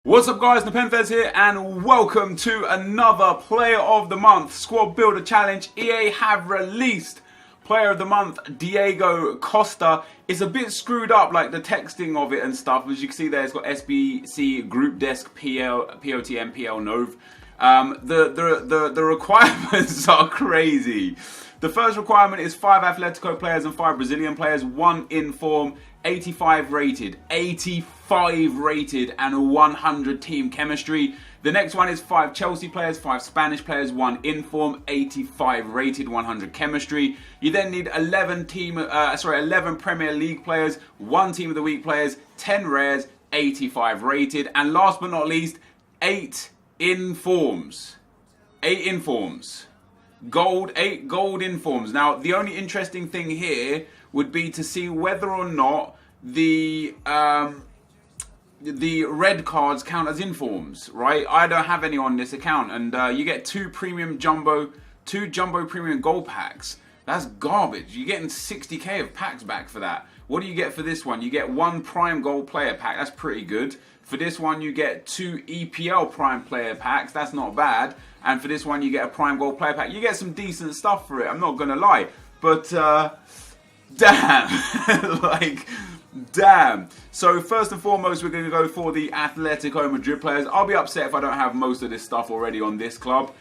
What's up guys, NepentheZ here and welcome to another Player of the Month Squad Builder Challenge. EA have released Player of the Month Diego Costa. It's a bit screwed up, like the texting of it and stuff. As you can see there, it's got SBC, Group Desk, POTM, PL Nov. The requirements are crazy. The first requirement is 5 Atletico players and 5 Brazilian players, 1 in form, 85 rated, and 100 team chemistry. The next one is 5 Chelsea players, 5 Spanish players, 1 in form, 85 rated, 100 chemistry. You then need 11 Premier League players, 1 Team of the Week players, 10 rares, 85 rated, and last but not least, 8 informs. 8 informs. 8 gold informs. Now, the only interesting thing here would be to see whether or not the red cards count as informs, right? I don't have any on this account, and you get 2 jumbo premium gold packs. That's garbage. You're getting 60k of packs back for that. What do you get for this one? You get 1 prime gold player pack. That's pretty good. For this one, you get 2 EPL prime player packs. That's not bad. And for this one, you get a prime gold player pack. You get some decent stuff for it. I'm not gonna lie, but damn, like. Damn. So first and foremost, we're going to go for the Atletico Madrid players. I'll be upset if I don't have most of this stuff already on this club.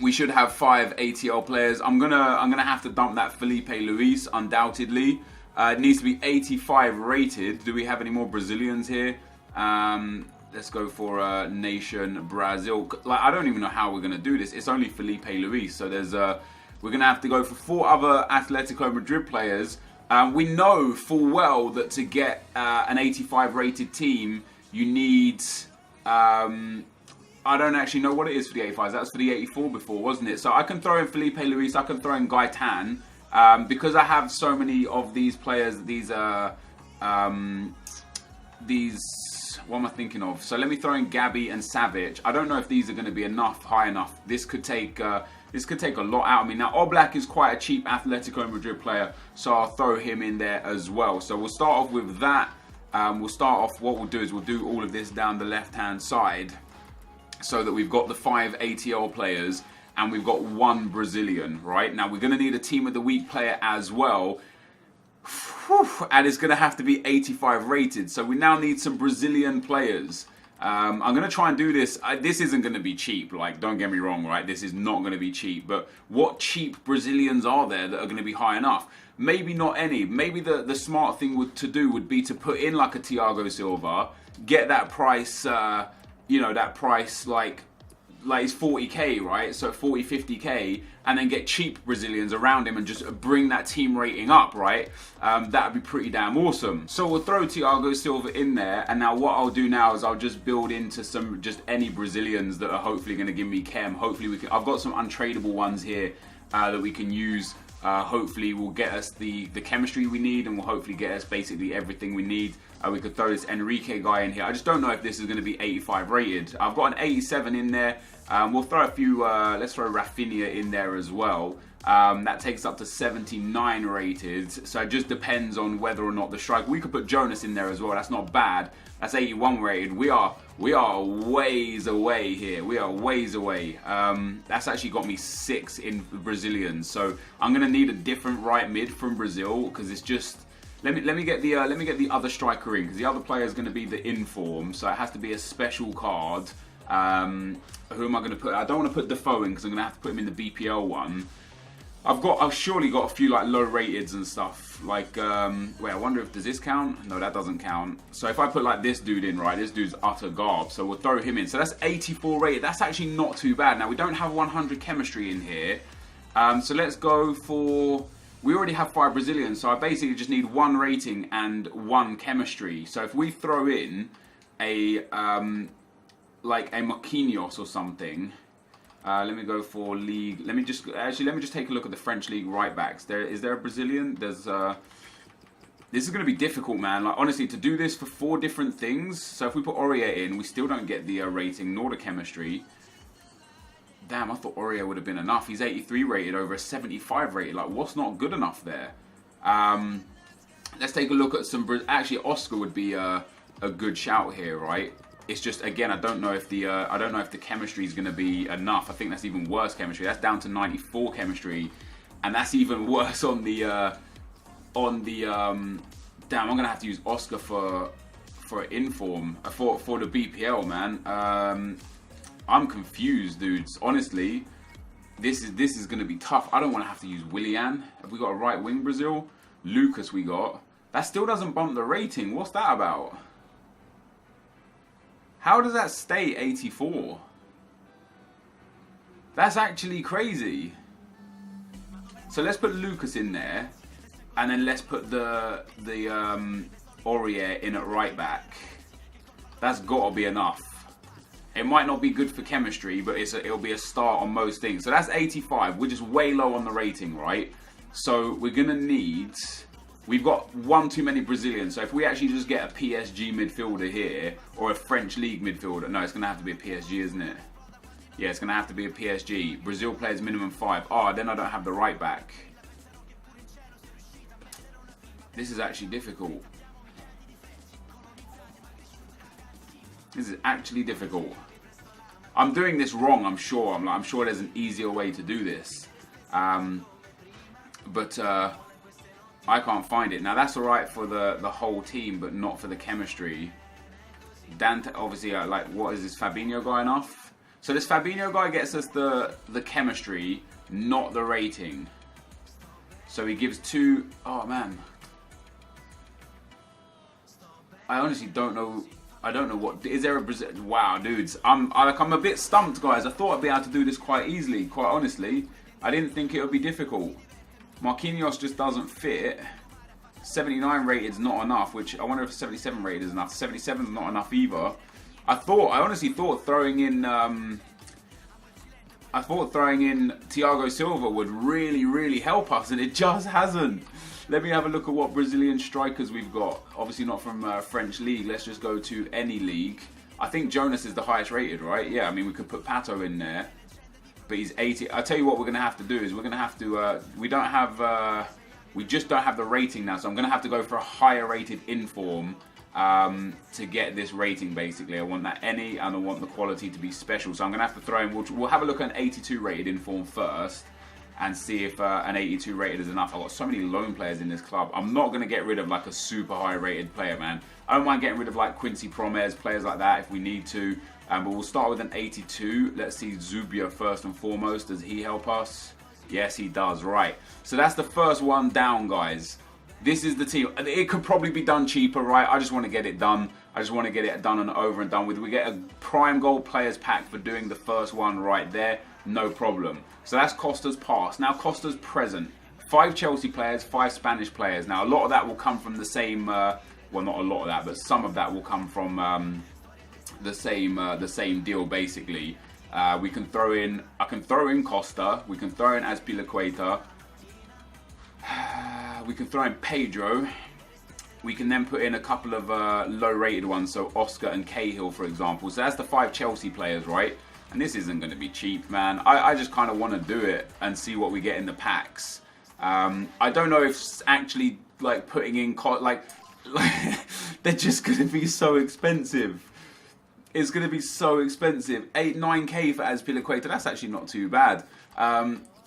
We should have 5 ATL players. I'm gonna have to dump that Felipe Luis undoubtedly. It needs to be 85 rated. Do we have any more Brazilians here? Let's go for nation Brazil. Like, I don't even know how we're gonna do this. It's only Felipe Luis, so there's we're gonna have to go for 4 other Atletico Madrid players. We know full well that to get an 85 rated team, you need, I don't actually know what it is for the 85s. That was for the 84 before, wasn't it? So I can throw in Felipe Luis, I can throw in Gaetan, because I have so many of these players, what am I thinking of? So let me throw in Gabby and Savic. I don't know if these are going to be high enough. This could take a lot out of me. Now, Oblak is quite a cheap Atletico Madrid player, so I'll throw him in there as well. So we'll start off with that. What we'll do is we'll do all of this down the left-hand side so that we've got the 5 ATL players and we've got 1 Brazilian, right? Now, we're going to need a Team of the Week player as well. And it's going to have to be 85 rated. So we now need some Brazilian players. I'm going to try and do this. This isn't going to be cheap. Like, don't get me wrong, right? This is not going to be cheap. But what cheap Brazilians are there that are going to be high enough? Maybe not any. Maybe the smart thing to do would be to put in like a Thiago Silva, get that price, that price like it's 40k, right? So 40, 50k, and then get cheap Brazilians around him and just bring that team rating up, right? That would be pretty damn awesome. So we'll throw Thiago Silva in there, and now what I'll do now is I'll just build into just any Brazilians that are hopefully going to give me chem. Hopefully I've got some untradeable ones here that we can use. Hopefully will get us the chemistry we need, and will hopefully get us basically everything we need. We could throw this Enrique guy in here. I just don't know if this is going to be 85 rated. I've got an 87 in there. We'll throw a few, let's throw Rafinha in there as well. That takes up to 79 rated. So it just depends on whether or not the strike. We could put Jonas in there as well. That's not bad. That's 81 rated. We are ways away here. We are ways away. That's actually got me 6 in Brazilians. So I'm going to need a different right mid from Brazil, because it's just... Let me get the other striker in, because the other player is going to be the inform, so it has to be a special card. Who am I going to put? I don't want to put Defoe in because I'm going to have to put him in the BPL one. I've surely got a few like low rateds and stuff. Like wait, I wonder if does this count? No, that doesn't count. So if I put like this dude in, right? This dude's utter garb, so we'll throw him in. So that's 84 rated. That's actually not too bad. Now we don't have 100 chemistry in here, so let's go for. We already have 5 Brazilians, so I basically just need 1 rating and 1 chemistry. So if we throw in a like a Marquinhos or something, let me go for league. Let me just take a look at the French league right backs. Is there a Brazilian? There's this is going to be difficult, man. Like, honestly, to do this for 4 different things. So if we put Aurier in, we still don't get the rating nor the chemistry. Damn, I thought Aurier would have been enough. He's 83 rated over a 75 rated. Like, what's not good enough there? Let's take a look at some... Actually, Oscar would be a good shout here, right? It's just, again, I don't know if the chemistry is going to be enough. I think that's even worse chemistry. That's down to 94 chemistry, and that's even worse on the damn. I'm going to have to use Oscar for inform for the BPL, man. I'm confused, dudes. Honestly, this is going to be tough. I don't want to have to use Willian. Have we got a right wing, Brazil? Lucas we got. That still doesn't bump the rating. What's that about? How does that stay 84? That's actually crazy. So let's put Lucas in there, and then let's put the Aurier in at right back. That's got to be enough. It might not be good for chemistry, but it'll be a start on most things. So that's 85. We're just way low on the rating, right? So we're gonna need. We've got one too many Brazilians, so if we actually just get a PSG midfielder here, or a French League midfielder, no, it's going to have to be a PSG, isn't it? Yeah, it's going to have to be a PSG. Brazil plays minimum 5. Oh, then I don't have the right back. This is actually difficult. This is actually difficult. I'm doing this wrong, I'm sure. I'm sure there's an easier way to do this. But I can't find it. Now that's alright for the whole team, but not for the chemistry. Dante, obviously, like, what is this Fabinho guy enough? So this Fabinho guy gets us the chemistry, not the rating. So he gives 2. Oh man, I honestly don't know. I don't know what is there a Brazil. Wow, dudes, I'm a bit stumped, guys. I thought I'd be able to do this quite easily. Quite honestly, I didn't think it would be difficult. Marquinhos just doesn't fit. 79 rated is not enough, which I wonder if 77 rated is enough. 77 is not enough either. I honestly thought throwing in Thiago Silva would really help us, and it just hasn't. Let me have a look at what Brazilian strikers we've got. Obviously not from French league. Let's just go to any league. I think Jonas is the highest rated, right? Yeah, I mean, we could put Pato in there. But he's 80. I'll tell you what we're going to have to do is we're going to have to, we just don't have the rating now. So I'm going to have to go for a higher rated inform to get this rating, basically. I want that any, and I want the quality to be special. So I'm going to have to throw in, we'll have a look at an 82 rated inform first and see if an 82 rated is enough. I've got so many loan players in this club. I'm not going to get rid of like a super high rated player, man. I don't mind getting rid of like Quincy Promes, players like that if we need to. But we'll start with an 82. Let's see Zubia first and foremost. Does he help us? Yes, he does. Right. So that's the first one down, guys. This is the team. It could probably be done cheaper, right? I just want to get it done. I just want to get it done and over and done with. We get a prime gold players pack for doing the first one right there. No problem. So that's Costa's past. Now Costa's present. 5 Chelsea players, 5 Spanish players. Now a lot of that will come from the same, well, not a lot of that, but some of that will come from the same deal, basically. We can throw in, I can throw in Costa, we can throw in Azpilicueta, we can throw in Pedro, we can then put in a couple of low rated ones, so Oscar and Cahill, for example. So that's the 5 Chelsea players, right? And this isn't going to be cheap, man. I just kind of want to do it and see what we get in the packs. I don't know if actually like putting in like they're just going to be so expensive. It's going to be so expensive. 9k for Azpilicueta. That's actually not too bad.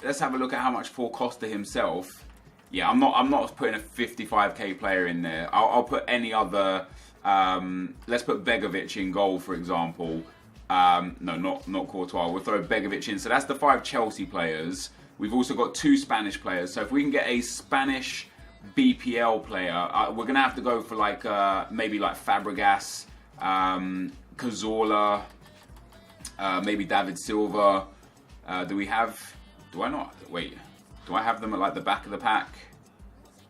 Let's have a look at how much for Costa himself. Yeah, I'm not putting a 55k player in there. I'll put any other. Let's put Begovic in goal, for example. No, not Courtois. We'll throw Begovic in. So that's the 5 Chelsea players. We've also got 2 Spanish players. So if we can get a Spanish BPL player, we're gonna have to go for like maybe like Fabregas, Cazorla, maybe David Silva. Do I not? Wait. Do I have them at like the back of the pack?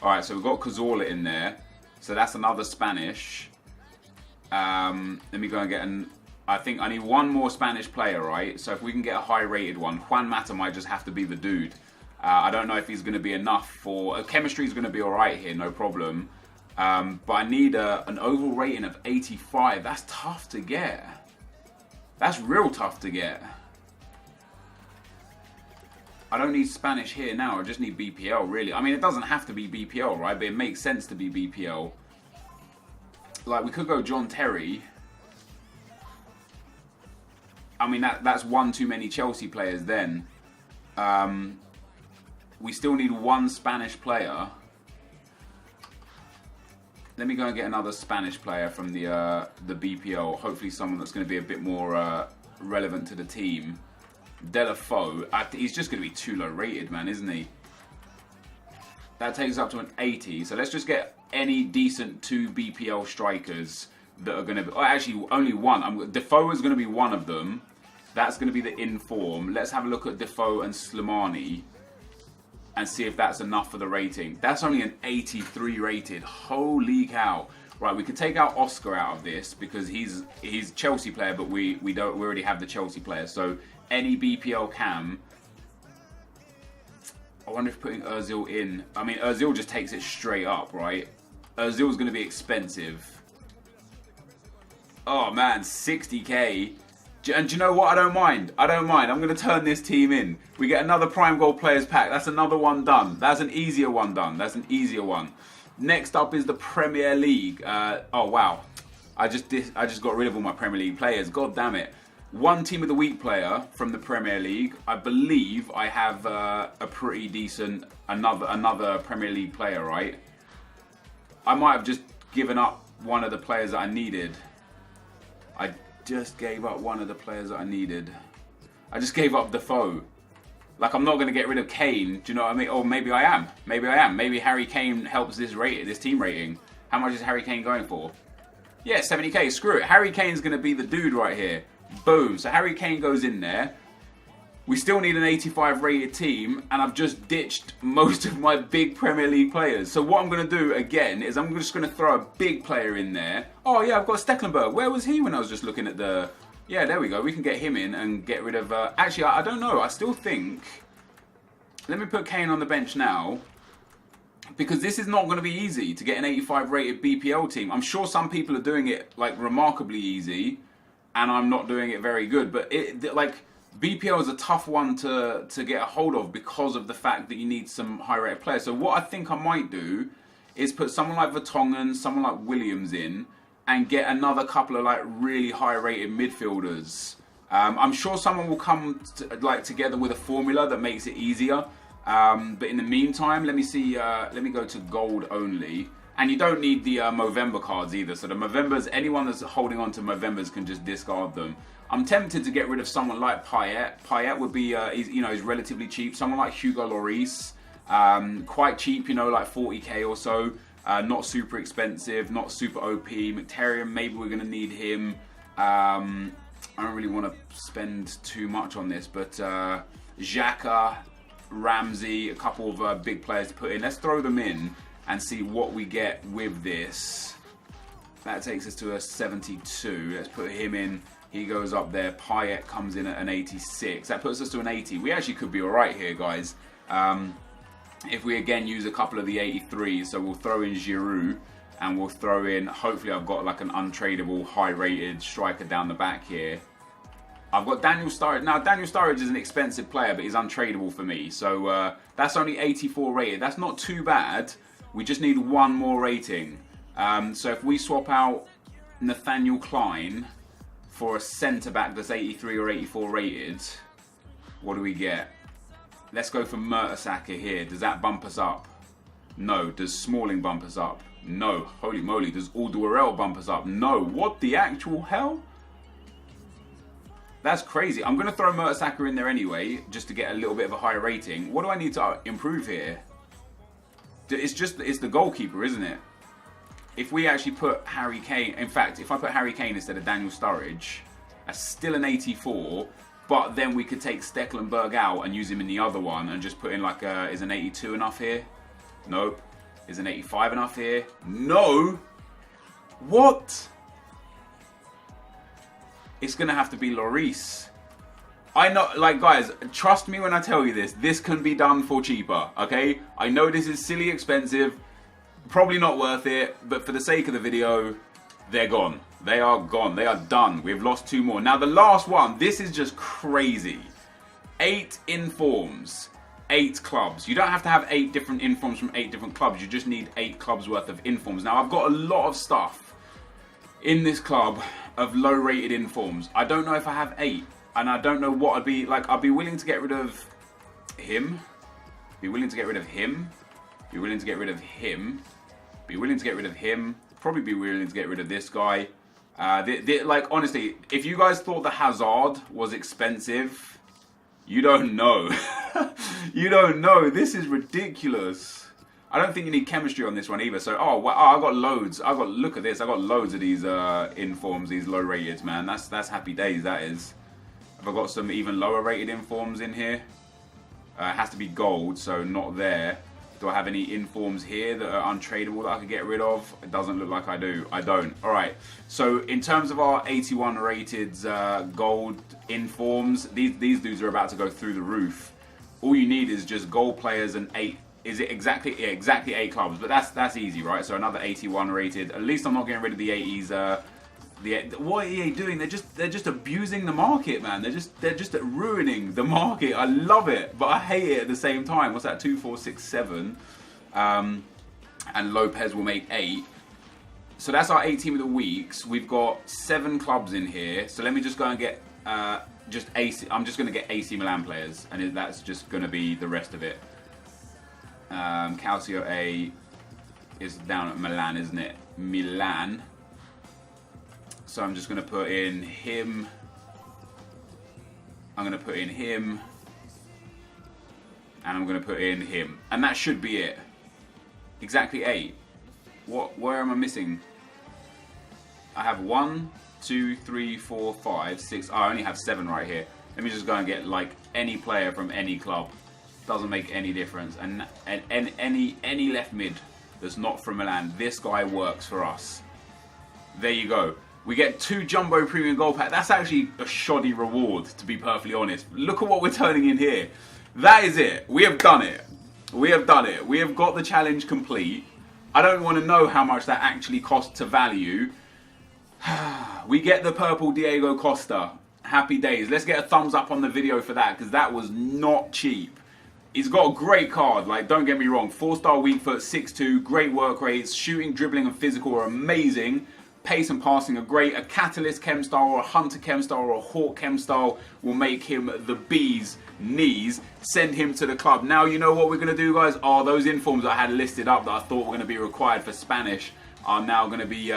Alright, so we've got Cazorla in there. So that's another Spanish. Let me go and get I think I need one more Spanish player, right? So if we can get a high rated one, Juan Mata might just have to be the dude. I don't know if he's going to be enough for... chemistry is going to be alright here, no problem. But I need an overall rating of 85. That's tough to get. That's real tough to get. I don't need Spanish here now. I just need BPL, really. I mean, it doesn't have to be BPL, right? But it makes sense to be BPL. Like, we could go John Terry. I mean, that's one too many Chelsea players then. We still need one Spanish player. Let me go and get another Spanish player from the BPL. Hopefully someone that's going to be a bit more relevant to the team. Delafoe. He's just going to be too low rated, man, isn't he? That takes up to an 80. So let's just get any decent 2 BPL strikers that are going to be... Oh, actually, only one. Defoe is going to be one of them. That's going to be the inform. Let's have a look at Defoe and Slimani and see if that's enough for the rating. That's only an 83 rated. Holy cow. Right, we could take out Oscar out of this because he's Chelsea player, but we already have the Chelsea player. So any BPL cam. I wonder if putting Ozil in. I mean, Ozil just takes it straight up, right? Ozil's going to be expensive. Oh man, 60k. And do you know what? I don't mind. I don't mind. I'm going to turn this team in. We get another Prime Gold Players Pack. That's another one done. That's an easier one done. That's an easier one. Next up is the Premier League. Oh, wow. I just got rid of all my Premier League players. God damn it. One Team of the Week player from the Premier League. I believe I have a pretty decent... Another Premier League player, right? I might have just given up one of the players that I needed. I just gave up one of the players that I needed. I just gave up Defoe. Like, I'm not going to get rid of Kane. Do you know what I mean? Or maybe I am. Maybe I am. Maybe Harry Kane helps this team rating. How much is Harry Kane going for? Yeah, 70k. Screw it. Harry Kane's going to be the dude right here. Boom. So Harry Kane goes in there. We still need an 85 rated team, and I've just ditched most of my big Premier League players. So what I'm going to do again is I'm just going to throw a big player in there. Oh yeah, I've got Stecklenburg. Where was he when I was just looking at the... Yeah, there we go. We can get him in and get rid of... Actually, I don't know. I still think... Let me put Kane on the bench now. Because this is not going to be easy to get an 85 rated BPL team. I'm sure some people are doing it like remarkably easy. And I'm not doing it very good. But BPL is a tough one to get a hold of because of the fact that you need some high rated players. So what I think I might do is put someone like Vertonghen, someone like Williams in, and get another couple of like really high rated midfielders. I'm sure someone will come together with a formula that makes it easier. But in the meantime, let me see. Let me go to gold only. And you don't need the Movember cards either. So the Movembers, anyone that's holding on to Movembers can just discard them. I'm tempted to get rid of someone like Payet. Payet would be, he's relatively cheap. Someone like Hugo Lloris, quite cheap, like 40k or so. Not super expensive, not super OP. Mkhitaryan, maybe we're going to need him. I don't really want to spend too much on this, but Xhaka, Ramsey, a couple of big players to put in. Let's throw them in and see what we get with this. That takes us to a 72. Let's put him in. He goes up there. Payet comes in at an 86. That puts us to an 80. We actually could be alright here, guys. If we again use a couple of the 83s, so we'll throw in Giroud and we'll throw in, hopefully I've got like an untradeable, high-rated striker down the back here. I've got Daniel Sturridge. Now, Daniel Sturridge is an expensive player, but he's untradeable for me. So that's only 84 rated. That's not too bad. We just need one more rating. So if we swap out Nathaniel Klein for a centre-back that's 83 or 84 rated, what do we get? Let's go for Mertesacker here. Does that bump us up? No. Does Smalling bump us up? No. Holy moly. Does Alderweireld bump us up? No. What the actual hell? That's crazy. I'm going to throw Mertesacker in there anyway, just to get a little bit of a higher rating. What do I need to improve here? It's the goalkeeper, isn't it? If we actually put Harry Kane... In fact, if I put Harry Kane instead of Daniel Sturridge, that's still an 84... But then we could take Stecklenburg out and use him in the other one and just put in like a... Is an 82 enough here? Nope. Is an 85 enough here? No! What? It's going to have to be Lloris. I know, like, guys, trust me when I tell you this. This can be done for cheaper, okay? I know this is silly expensive. Probably not worth it. But for the sake of the video, they're gone. They are gone. They are done. We've lost 2 more. Now, the last one, this is just crazy. 8 informs, 8 clubs. You don't have to have 8 different informs from 8 different clubs. You just need 8 clubs worth of informs. Now, I've got a lot of stuff in this club of low-rated informs. I don't know if I have 8, and I don't know what I'd be like. I'd be willing to get rid of him. Be willing to get rid of him. Be willing to get rid of him. Be willing to get rid of him. Probably be willing to get rid of this guy. Like, honestly, if you guys thought the Hazard was expensive, you don't know. You don't know. This is ridiculous. I don't think you need chemistry on this one either. So, oh, wow, I got loads. Look at this. I got loads of these informs, these low rated, man. That's happy days. That is. Have I got some even lower rated informs in here? It has to be gold, so not there. Do I have any informs here that are untradeable that I could get rid of? It doesn't look like I do. I don't. All right. So in terms of our 81 rated gold informs, these dudes are about to go through the roof. All you need is just gold players and 8. Is it exactly? Yeah, exactly 8 clubs. But that's easy, right? So another 81 rated. At least I'm not getting rid of the 80s. What are EA doing? They're just abusing the market, man. They're just ruining the market. I love it, but I hate it at the same time. What's that? 2, 4, 6, 7, and Lopez will make 8. So that's our 8 team of the weeks. We've got 7 clubs in here. So let me just go and get just AC. I'm just going to get AC Milan players, and that's just going to be the rest of it. Calcio A is down at Milan, isn't it? Milan. So I'm just going to put in him. I'm going to put in him. And I'm going to put in him. And that should be it. Exactly 8. Where am I missing? I have 1, 2, 3, 4, 5, 6. Oh, I only have 7 right here. Let me just go and get like any player from any club. Doesn't make any difference. And any left mid that's not from Milan. This guy works for us. There you go. We get 2 jumbo premium gold pack. That's actually a shoddy reward, to be perfectly honest. Look at what we're turning in here. That is it. We have done it. We have done it. We have got the challenge complete. I don't want to know how much that actually costs to value. We get the purple Diego Costa. Happy days. Let's get a thumbs up on the video for that, because that was not cheap. He's got a great card, like, don't get me wrong. 4-star weak foot, 6'2", great work rates, shooting, dribbling and physical are amazing. Pace and passing are great. A Catalyst chem style or a Hunter chem style or a Hawk chem style will make him the bee's knees. Send him to the club. Now you know what we're going to do, guys. Oh, those informs I had listed up that I thought were going to be required for Spanish are now going to be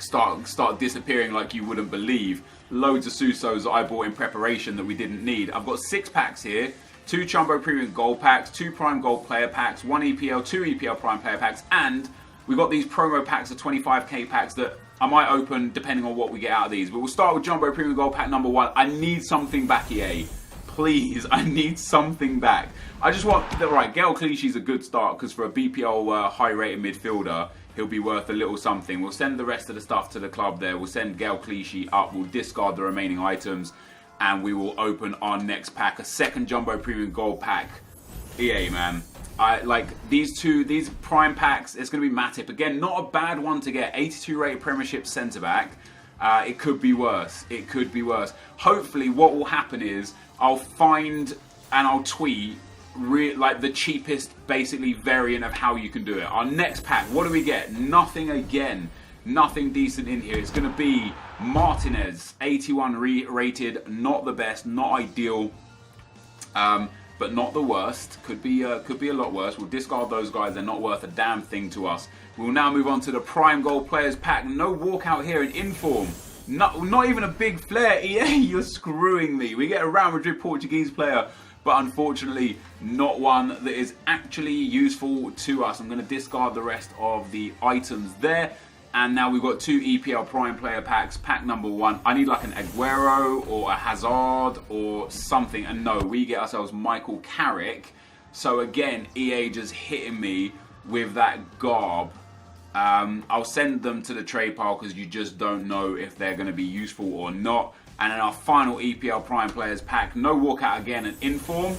start disappearing like you wouldn't believe. Loads of Susos that I bought in preparation that we didn't need. I've got 6 packs here. 2 Jumbo Premium Gold packs, 2 Prime Gold Player packs, 1 EPL, 2 EPL Prime Player packs, and we've got these promo packs of 25k packs that I might open depending on what we get out of these. But we'll start with Jumbo Premium Gold pack number 1. I need something back, EA. Please, I need something back. I just want, right, Gael Clichy's a good start because for a BPL high-rated midfielder, he'll be worth a little something. We'll send the rest of the stuff to the club there. We'll send Gael Clichy up. We'll discard the remaining items. And we will open our next pack, a second Jumbo Premium Gold pack. EA, man. I like these prime packs. It's going to be Matip. Again, not a bad one to get. 82 rated Premiership centre-back. It could be worse. It could be worse. Hopefully, what will happen is I'll find and I'll tweet like the cheapest, basically, variant of how you can do it. Our next pack, what do we get? Nothing again. Nothing decent in here. It's going to be Martinez, 81 rated. Not the best, not ideal, but not the worst. Could be a lot worse. We'll discard those guys. They're not worth a damn thing to us. We'll now move on to the Prime Gold Players pack. No walkout here in inform. Not even a big flair. EA, you're screwing me. We get a Real Madrid Portuguese player, but unfortunately not one that is actually useful to us. I'm going to discard the rest of the items there. And now we've got 2 EPL Prime Player packs. Pack number 1. I need like an Aguero or a Hazard or something. And no, we get ourselves Michael Carrick. So again, EA just hitting me with that garb. I'll send them to the trade pile because you just don't know if they're going to be useful or not. And then our final EPL Prime Players pack. No walkout again, an inform.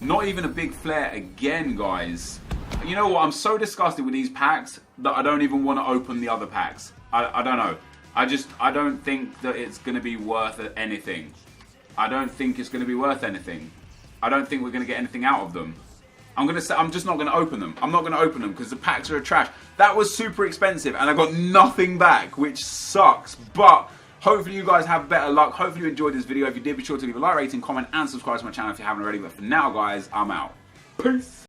Not even a big flair again, guys. You know what? I'm so disgusted with these packs that I don't even want to open the other packs. I don't know. I don't think that it's going to be worth anything. I don't think it's going to be worth anything. I don't think we're going to get anything out of them. I'm just not gonna open them. I'm not gonna open them because the packs are trash. That was super expensive and I got nothing back, which sucks. But hopefully you guys have better luck. Hopefully you enjoyed this video. If you did, be sure to leave a like, rating, comment, and subscribe to my channel if you haven't already. But for now, guys, I'm out. Peace.